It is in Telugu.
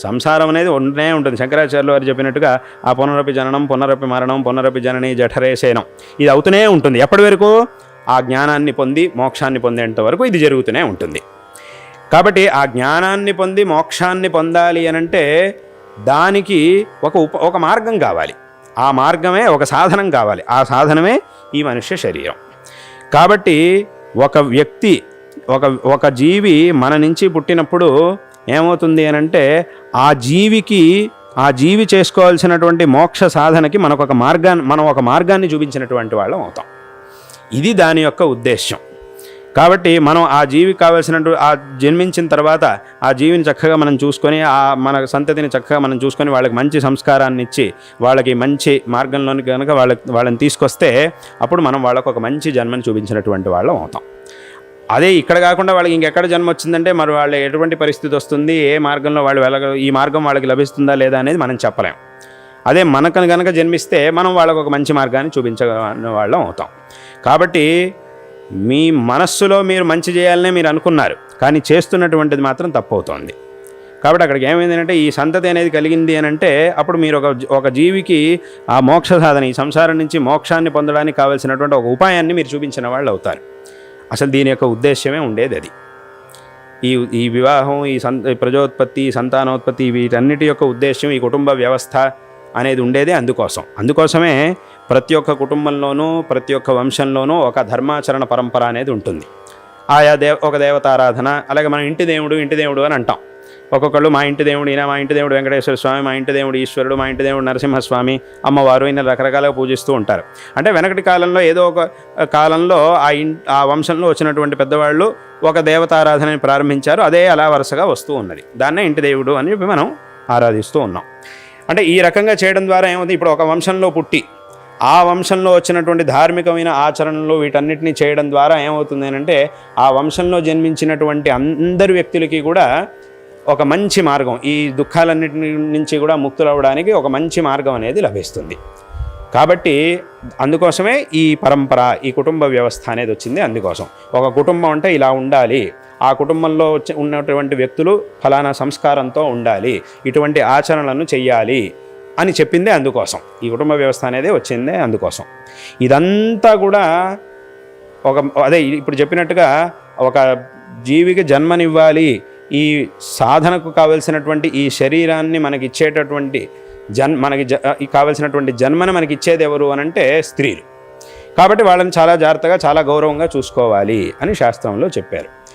సంసారం అనేది ఉంటూనే ఉంటుంది. శంకరాచార్యులు వారు చెప్పినట్టుగా ఆ పునరపి జననం, పునరపి మరణం, పునరపి జనని జఠరే శయనం, ఇది అవుతూనే ఉంటుంది. ఎప్పటి వరకు? ఆ జ్ఞానాన్ని పొంది మోక్షాన్ని పొందేంత వరకు ఇది జరుగుతూనే ఉంటుంది. కాబట్టి ఆ జ్ఞానాన్ని పొంది మోక్షాన్ని పొందాలి అనంటే దానికి ఒక మార్గం కావాలి. ఆ మార్గమే ఒక సాధనం కావాలి. ఆ సాధనమే ఈ మనుష్య శరీరం. కాబట్టి ఒక వ్యక్తి ఒక జీవి మన నుంచి పుట్టినప్పుడు ఏమవుతుంది అనంటే ఆ జీవి చేసుకోవాల్సినటువంటి మోక్ష సాధనకి మనం ఒక మార్గాన్ని చూపించినటువంటి వాళ్ళం అవుతాం. ఇది దాని యొక్క ఉద్దేశ్యం. కాబట్టి మనం ఆ జీవికి కావాల్సినటువంటి ఆ జన్మించిన తర్వాత ఆ జీవిని చక్కగా మనం చూసుకొని మన సంతతిని చక్కగా మనం చూసుకొని వాళ్ళకి మంచి సంస్కారాన్ని ఇచ్చి వాళ్ళకి మంచి మార్గంలోని కనుక వాళ్ళని తీసుకొస్తే అప్పుడు మనం వాళ్ళకు ఒక మంచి జన్మని చూపించినటువంటి వాళ్ళం అవుతాం. అదే ఇక్కడ కాకుండా వాళ్ళకి ఇంకెక్కడ జన్మ వచ్చిందంటే మరి వాళ్ళు ఎటువంటి పరిస్థితి వస్తుంది, ఏ మార్గంలో వాళ్ళు ఈ మార్గం వాళ్ళకి లభిస్తుందా లేదా అనేది మనం చెప్పలేం. అదే మనకు కనుక జన్మిస్తే మనం వాళ్ళకు ఒక మంచి మార్గాన్ని చూపించగల వాళ్ళం అవుతాం. కాబట్టి మీ మనస్సులో మీరు మంచి చేయాలనే మీరు అనుకున్నారు, కానీ చేస్తున్నటువంటిది మాత్రం తప్పవుతోంది. కాబట్టి అక్కడికి ఏమైందంటే ఈ సంతతి అనేది కలిగింది అని అంటే అప్పుడు మీరు ఒక జీవికి ఆ మోక్ష సాధన, ఈ సంసారం నుంచి మోక్షాన్ని పొందడానికి కావాల్సినటువంటి ఒక ఉపాయాన్ని మీరు చూపించిన వాళ్ళు అవుతారు. అసలు దీని యొక్క ఉద్దేశ్యమే ఉండేది అది. ఈ వివాహం, ఈ ప్రజోత్పత్తి, సంతానోత్పత్తి, వీటన్నిటి యొక్క ఉద్దేశ్యం ఈ కుటుంబ వ్యవస్థ అనేది ఉండేదే అందుకోసమే ప్రతి ఒక్క కుటుంబంలోనూ ప్రతి ఒక్క వంశంలోనూ ఒక ధర్మాచరణ పరంపర అనేది ఉంటుంది. ఆయా ఒక దేవతారాధన, అలాగే మన ఇంటి దేవుడు అని అంటాం. ఒక్కొక్కళ్ళు మా ఇంటి దేవుడు ఈయన, మా ఇంటి దేవుడు వెంకటేశ్వర స్వామి, మా ఇంటి దేవుడు ఈశ్వరుడు, మా ఇంటి దేవుడు నరసింహస్వామి, అమ్మవారు, ఈయన రకరకాలుగా పూజిస్తూ ఉంటారు. అంటే వెనకటి కాలంలో ఏదో ఒక కాలంలో ఆ వంశంలో వచ్చినటువంటి పెద్దవాళ్ళు ఒక దేవతారాధనని ప్రారంభించారు. అదే అలా వరుసగా వస్తూ ఉన్నది. దాన్నే ఇంటి దేవుడు అని చెప్పి మనం ఆరాధిస్తూ ఉన్నాం. అంటే ఈ రకంగా చేయడం ద్వారా ఏమవుతుంది, ఇప్పుడు ఒక వంశంలో పుట్టి ఆ వంశంలో వచ్చినటువంటి ధార్మికమైన ఆచరణలు వీటన్నిటిని చేయడం ద్వారా ఏమవుతుంది అంటే ఆ వంశంలో జన్మించినటువంటి అందరి వ్యక్తులకి కూడా ఒక మంచి మార్గం, ఈ దుఃఖాలన్నిటి నుంచి కూడా ముక్తులవ్వడానికి ఒక మంచి మార్గం అనేది లభిస్తుంది. కాబట్టి అందుకోసమే ఈ పరంపర, ఈ కుటుంబ వ్యవస్థ అనేది వచ్చింది. అందుకోసం ఒక కుటుంబం అంటే ఇలా ఉండాలి, ఆ కుటుంబంలో ఉన్నటువంటి వ్యక్తులు ఫలానా సంస్కారంతో ఉండాలి, ఇటువంటి ఆచరణలను చెయ్యాలి అని చెప్పిందే అందుకోసం. ఈ కుటుంబ వ్యవస్థ అనేది వచ్చిందే అందుకోసం. ఇదంతా కూడా అదే ఇప్పుడు చెప్పినట్టుగా ఒక జీవికి జన్మనివ్వాలి, ఈ సాధనకు కావలసినటువంటి ఈ శరీరాన్ని మనకి ఇచ్చేటటువంటి కావలసినటువంటి జన్మను మనకి ఇచ్చేది ఎవరు అనంటే స్త్రీలు. కాబట్టి వాళ్ళని చాలా జాగ్రత్తగా, చాలా గౌరవంగా చూసుకోవాలి అని శాస్త్రంలో చెప్పారు.